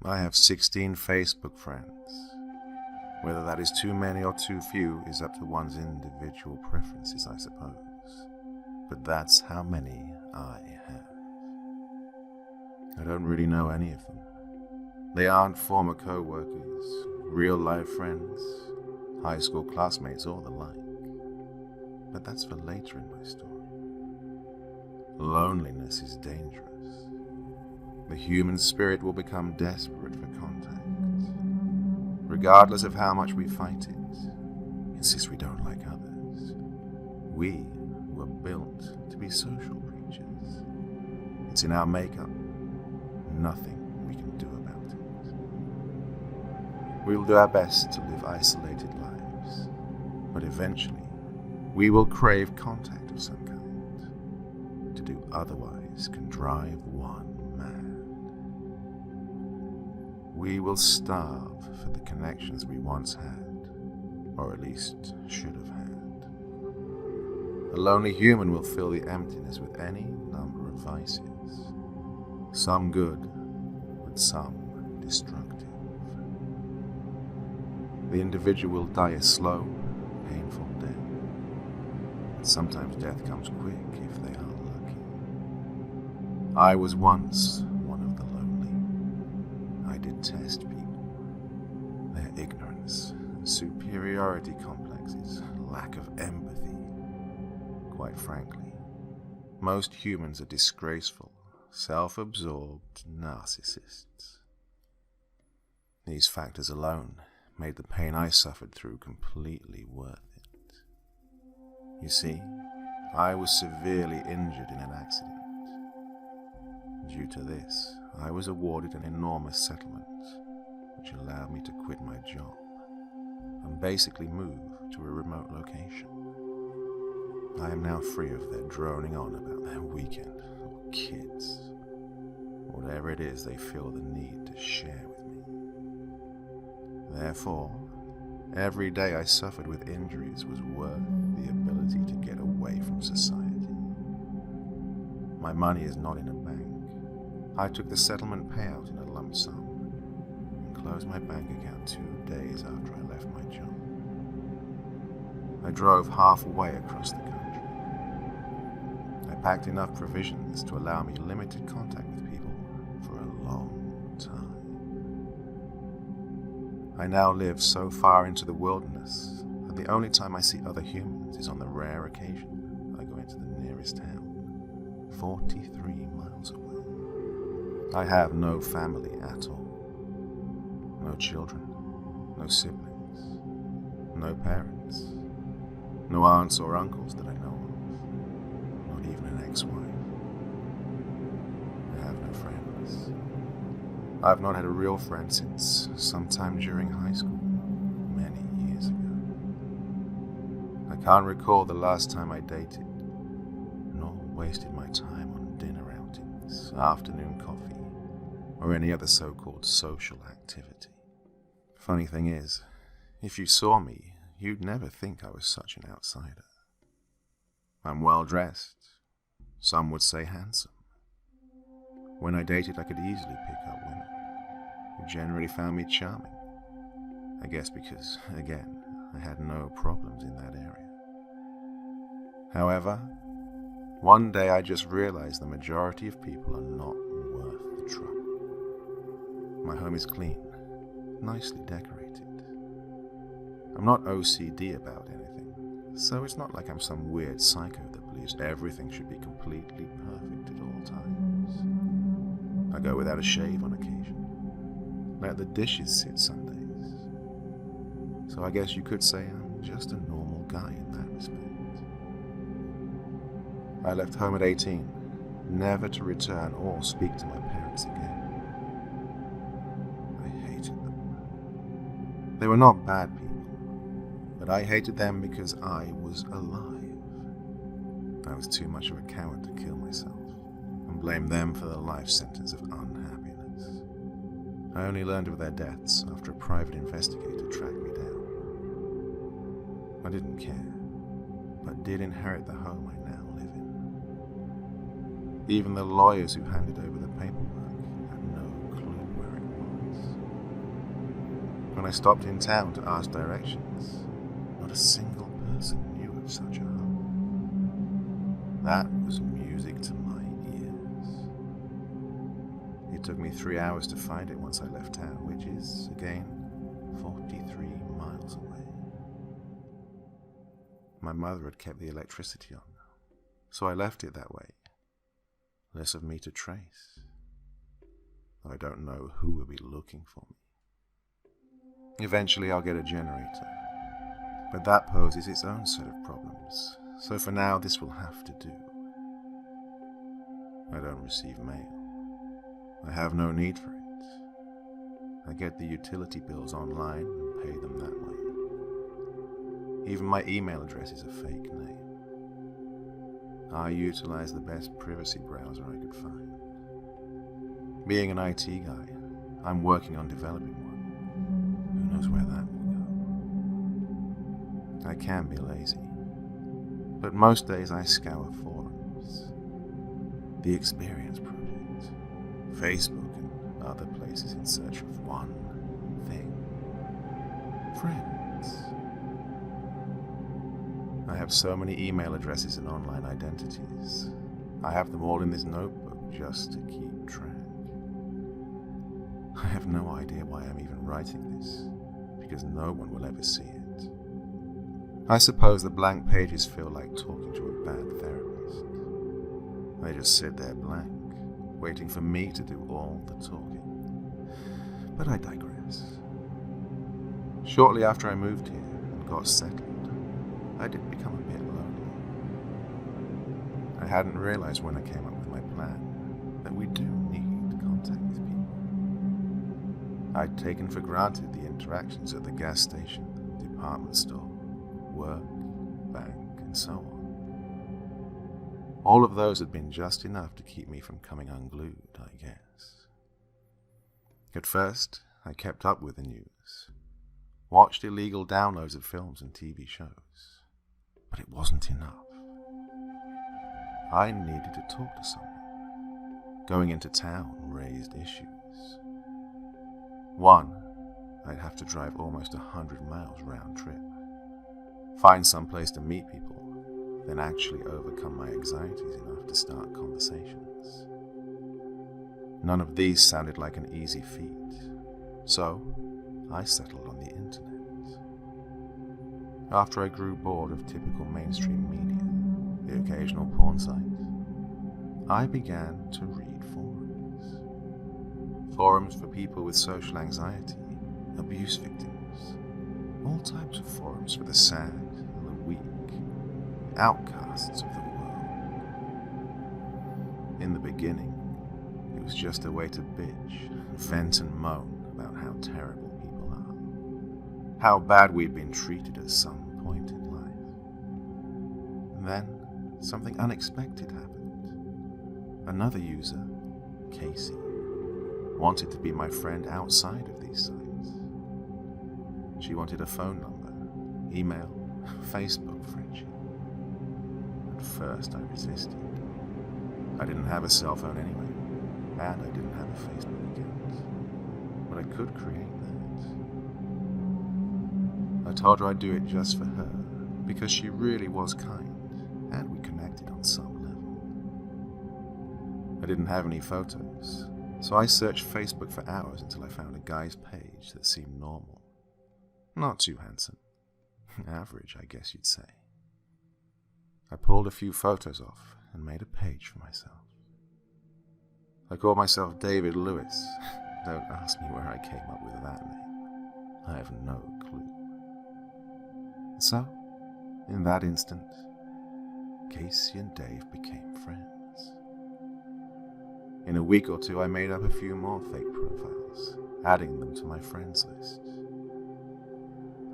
I have 16 Facebook friends. Whether that is too many or too few is up to one's individual preferences, I suppose. But that's how many I have. I don't really know any of them. They aren't former co-workers, real-life friends, high school classmates, or the like. But that's for later in my story. Loneliness is dangerous. The human spirit will become desperate for contact. Regardless of how much we fight it, insist we don't like others. We were built to be social creatures. It's in our makeup. Nothing we can do about it. We'll do our best to live isolated lives, but eventually we will crave contact of some kind. To do otherwise can drive one mad. We will starve for the connections we once had, or at least should have had. A lonely human will fill the emptiness with any number of vices, some good, but some destructive. The individual will die a slow, painful death, but sometimes death comes quick if they are lucky. I was once one of the lonely. I detest people, their ignorance, superiority complexes, lack of empathy. Quite frankly, most humans are disgraceful, self-absorbed narcissists. These factors alone made the pain I suffered through completely worth it. You see, I was severely injured in an accident. Due to this, I was awarded an enormous settlement, which allowed me to quit my job and basically move to a remote location. I am now free of their droning on about their weekend, or kids, whatever it is they feel the need to share with me. Therefore, every day I suffered with injuries was worth the ability to get away from society. My money is not in a bank. I took the settlement payout in a lump sum and closed my bank account 2 days after I left my job. I drove halfway across the country. I packed enough provisions to allow me limited contact with people for a long time. I now live so far into the wilderness that the only time I see other humans is on the rare occasion I go into the nearest town, 43 miles away. I have no family at all. No children, no siblings, no parents, no aunts or uncles that I know of, not even an ex-wife. I have no friends. I've not had a real friend since sometime during high school, many years ago. I can't recall the last time I dated, nor wasted my time on dinner outings, afternoon coffee, or any other so-called social activity. Funny thing is, if you saw me, you'd never think I was such an outsider. I'm well-dressed. Some would say handsome. When I dated, I could easily pick up women who generally found me charming. I guess because, again, I had no problems in that area. However, one day I just realized the majority of people are not worth the trouble. My home is clean, nicely decorated. I'm not OCD about anything, so it's not like I'm some weird psycho that believes everything should be completely perfect at all times. I go without a shave on occasion, let the dishes sit some days. So I guess you could say I'm just a normal guy in that respect. I left home at 18, never to return or speak to my parents again. I hated them. They were not bad people, but I hated them because I was alive. I was too much of a coward to kill myself and blame them for the life sentence of unhappiness. I only learned of their deaths after a private investigator tracked me down. I didn't care, but did inherit the home I now live in. Even the lawyers who handed over the paperwork had no clue where it was. When I stopped in town to ask directions, not a single person knew of such a home. That was music to my ears. It took me 3 hours to find it once I left town, which is, again, 43 miles away. My mother had kept the electricity on, so I left it that way. Less of me to trace. I don't know who will be looking for me. Eventually I'll get a generator, but that poses its own set of problems, so for now this will have to do. I don't receive mail. I have no need for it. I get the utility bills online and pay them that way. Even my email address is a fake name. I utilize the best privacy browser I could find. Being an IT guy, I'm working on developing one. Who knows where that will go? I can be lazy, but most days I scour forums, the Experience Project, Facebook and other places in search of one thing: friends. I have so many email addresses and online identities. I have them all in this notebook just to keep track. I have no idea why I'm even writing this, because no one will ever see it. I suppose the blank pages feel like talking to a bad therapist. They just sit there blank, waiting for me to do all the talking. But I digress. Shortly after I moved here and got settled, I did become a bit lonely. I hadn't realized when I came up with my plan that we do need contact with people. I'd taken for granted the interactions at the gas station, department store, work, bank, and so on. All of those had been just enough to keep me from coming unglued, I guess. At first, I kept up with the news, watched illegal downloads of films and TV shows, but it wasn't enough. I needed to talk to someone. Going into town raised issues. One, I'd have to drive almost 100 miles round trip, find some place to meet people, then actually overcome my anxieties enough to start conversations. None of these sounded like an easy feat, so I settled on the internet. After I grew bored of typical mainstream media, the occasional porn site, I began to read forums. Forums for people with social anxiety, abuse victims, all types of forums for the sad and the weak, outcasts of the world. In the beginning, it was just a way to bitch, vent and moan about how terrible people are, how bad we'd been treated at some point in life. And then, something unexpected happened. Another user, Casey, wanted to be my friend outside of these sites. She wanted a phone number, email, Facebook friendship. At first I resisted. I didn't have a cell phone anyway, and I didn't have a Facebook account, but I could create that. I told her I'd do it just for her, because she really was kind, and we connected on some level. I didn't have any photos, so I searched Facebook for hours until I found a guy's page that seemed normal. Not too handsome. Average, I guess you'd say. I pulled a few photos off and made a page for myself. I called myself David Lewis. Don't ask me where I came up with that name. I have no clue. So, in that instant, Casey and Dave became friends. In a week or two, I made up a few more fake profiles, adding them to my friends list.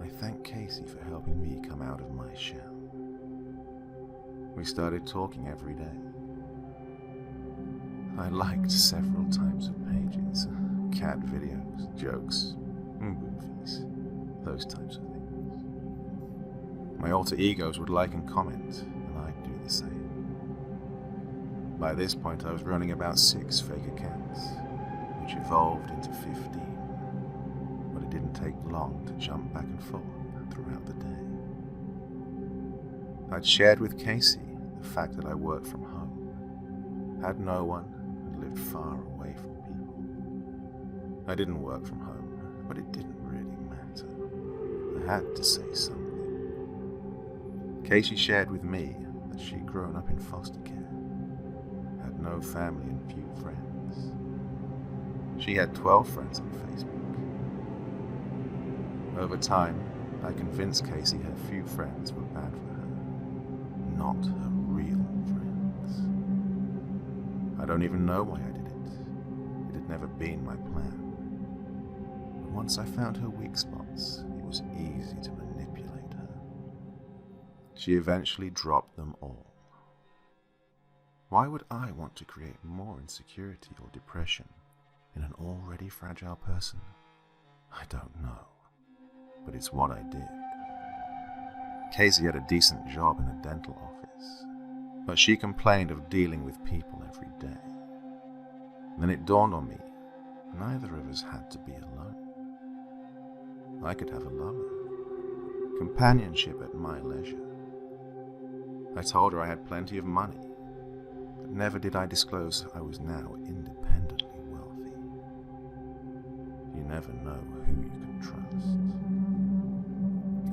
I thank Casey for helping me come out of my shell. We started talking every day. I liked several types of pages, cat videos, jokes, movies, those types of things. My alter egos would like and comment, and I'd do the same. By this point, I was running about 6 fake accounts, which evolved into 15, but it didn't didn't take long to jump back and forth throughout the day. I'd shared with Casey the fact that I worked from home, had no one, and lived far away from people. I didn't work from home, but it didn't really matter. I had to say something. Casey shared with me that she'd grown up in foster care, had no family and few friends. She had 12 friends on Facebook. Over time, I convinced Casey her few friends were bad for her, not her real friends. I don't even know why I did it. It had never been my plan. But once I found her weak spots, it was easy to manipulate her. She eventually dropped them all. Why would I want to create more insecurity or depression in an already fragile person? I don't know, but it's what I did. Casey had a decent job in a dental office, but she complained of dealing with people every day. Then it dawned on me, neither of us had to be alone. I could have a lover, companionship at my leisure. I told her I had plenty of money, but never did I disclose I was now independently wealthy. You never know who you can trust.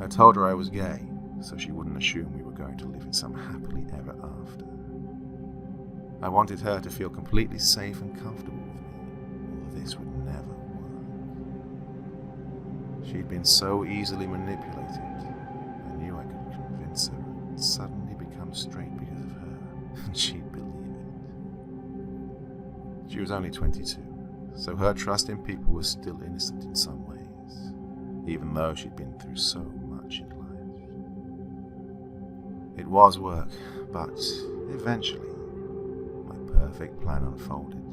I told her I was gay, so she wouldn't assume we were going to live in some happily ever after. I wanted her to feel completely safe and comfortable with me, or this would never work. She'd been so easily manipulated, I knew I could convince her and suddenly become straight because of her, and she'd believe it. She was only 22, so her trust in people was still innocent in some ways, even though she'd been through so much in life. It was work, but eventually, my perfect plan unfolded.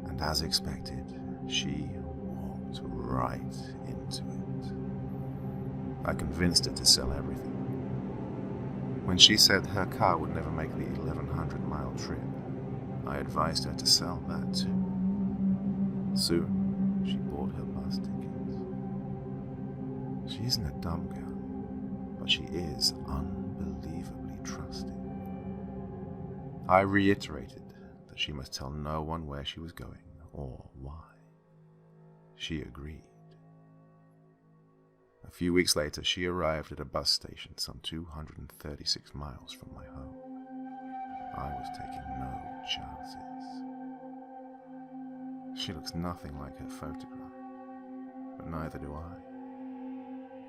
And as expected, she walked right into it. I convinced her to sell everything. When she said her car would never make the 1,100-mile trip, I advised her to sell that too. Soon, she bought her bus tickets. She isn't a dumb girl, but she is unbelievably trusting. I reiterated that she must tell no one where she was going or why. She agreed. A few weeks later, she arrived at a bus station some 236 miles from my home. I was taking no chances. She looks nothing like her photograph, but neither do I.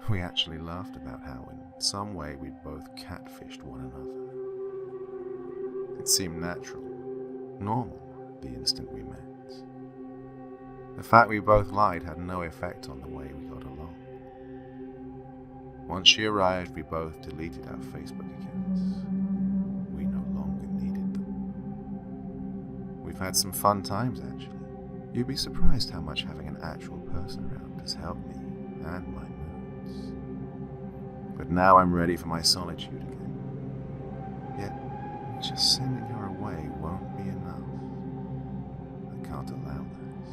We actually laughed about how in some way we'd both catfished one another. It seemed natural, normal, the instant we met. The fact we both lied had no effect on the way we got along. Once she arrived, we both deleted our Facebook accounts. We no longer needed them. We've had some fun times, actually. You'd be surprised how much having an actual person around has helped me and my moods. But now I'm ready for my solitude again. Yet, just sending her away won't be enough. I can't allow that.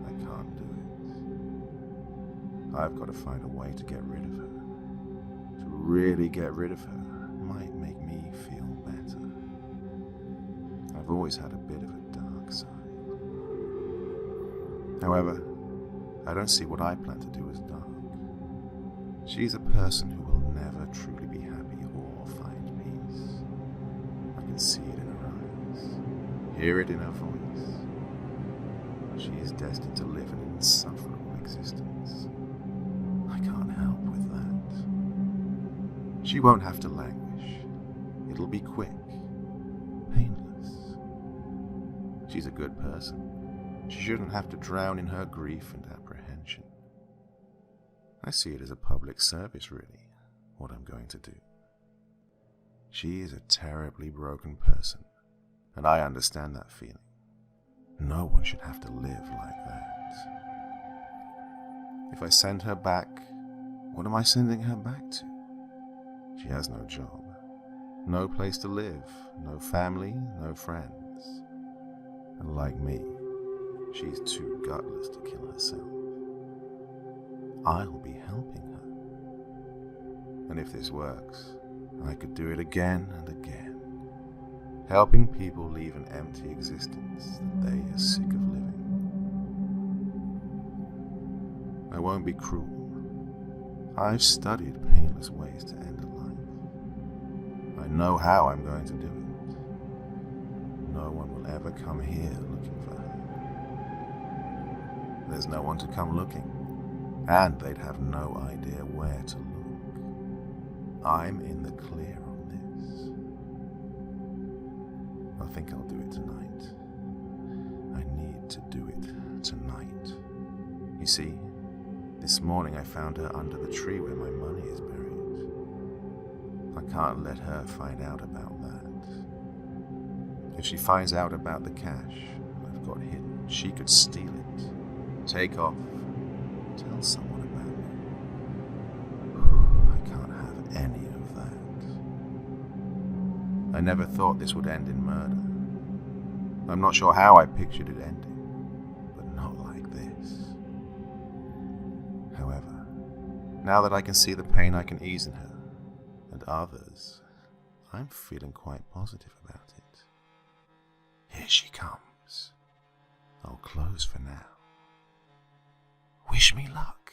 I can't do it. I've got to find a way to get rid of her. To really get rid of her might make me feel better. I've always had a bit of a dark side. However, I don't see what I plan to do as dark. She's a person who will never truly be happy or find peace. I can see it in her eyes, hear it in her voice. She is destined to live an insufferable existence. I can't help with that. She won't have to languish. It'll be quick, painless. She's a good person. She shouldn't have to drown in her grief and apprehension. I see it as a public service, really, what I'm going to do. She is a terribly broken person, and I understand that feeling. No one should have to live like that. If I send her back, what am I sending her back to? She has no job, no place to live, no family, no friends. And like me, she's too gutless to kill herself. I'll be helping her. And if this works, I could do it again and again, helping people leave an empty existence that they are sick of living. I won't be cruel. I've studied painless ways to end a life. I know how I'm going to do it. No one will ever come here looking for her. There's no one to come looking, and they'd have no idea where to look. I'm in the clear on this. I think I'll do it tonight. I need to do it tonight. You see, this morning I found her under the tree where my money is buried. I can't let her find out about that. If she finds out about the cash I've got hidden, she could steal it, take off, tell someone about me. I can't have any of that. I never thought this would end in murder. I'm not sure how I pictured it ending, but not like this. However, now that I can see the pain I can ease in her, and others, I'm feeling quite positive about it. Here she comes. I'll close for now. Wish me luck.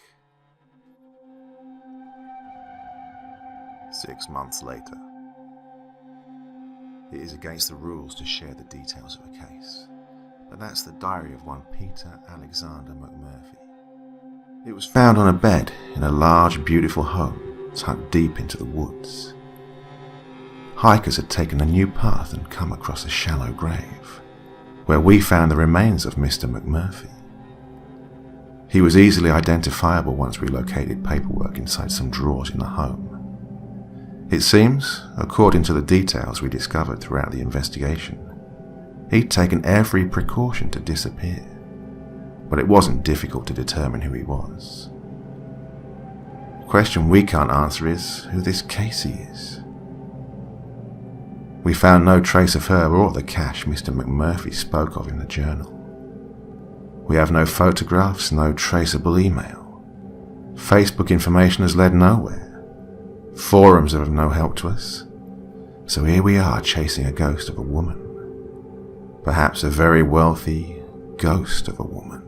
6 months later. It is against the rules to share the details of a case, but that's the diary of one Peter Alexander McMurphy. It was found on a bed in a large, beautiful home tucked deep into the woods. Hikers had taken a new path and come across a shallow grave, where we found the remains of Mr. McMurphy. He was easily identifiable once we located paperwork inside some drawers in the home. It seems, according to the details we discovered throughout the investigation, he'd taken every precaution to disappear, but it wasn't difficult to determine who he was. The question we can't answer is who this Casey is. We found no trace of her or the cash Mr. McMurphy spoke of in the journal. We have no photographs, no traceable email. Facebook information has led nowhere. Forums are of no help to us. So here we are chasing a ghost of a woman. Perhaps a very wealthy ghost of a woman.